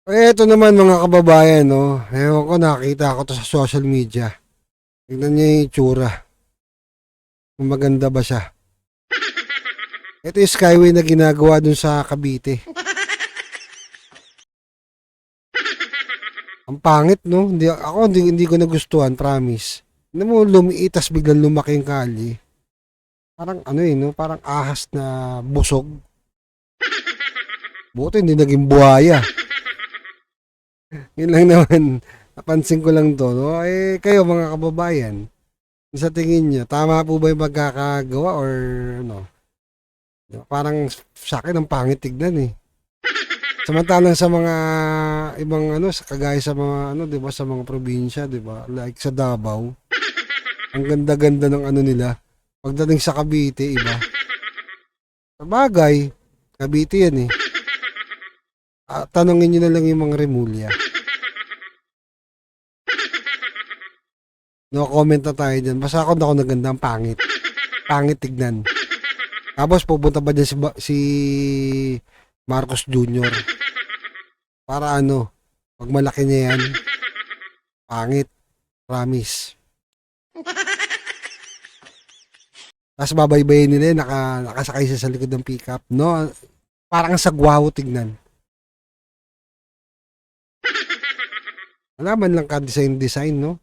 Eto naman mga kababayan 'no, ewan ko nakita ko 'to sa social media. Tignan niyo yung itsura, kung maganda ba siya. Ito yung skyway na ginagawa dun sa Cavite. Ang pangit 'no, hindi ko nagustuhan, promise. Tignan mo lumiit tas biglang lumaki yung kalye. Parang ano, 'no, parang ahas na busog. Buti hindi naging buhaya. Yun lang naman, napansin ko lang 'to 'no. Kayo mga kababayan, sa tingin niyo tama po ba yung pagkakagawa or ano? Parang sa'kin ang pangit tignan, eh. Samantalang sa mga ibang ano, sa kagaya sa mga ano, 'di ba, sa mga probinsya, 'di ba? Like sa Davao, ang ganda-ganda ng ano nila. Pagdating sa Cavite, iba. Sabagay, Cavite 'yan, eh. Tanungin niyo na lang yung mga Remulya. No comment na tayo diyan. Basta ako naganda, ang pangit. Pangit tignan. Tapos pupunta pa diyan si Marcos Jr. Para ano, pag malaki niya yan, pangit. Promise. Tapos babaybayin nila yun, nakasakay siya sa likod ng pickup. No? Parang sagwaho tignan. Wala man lang ka design, no?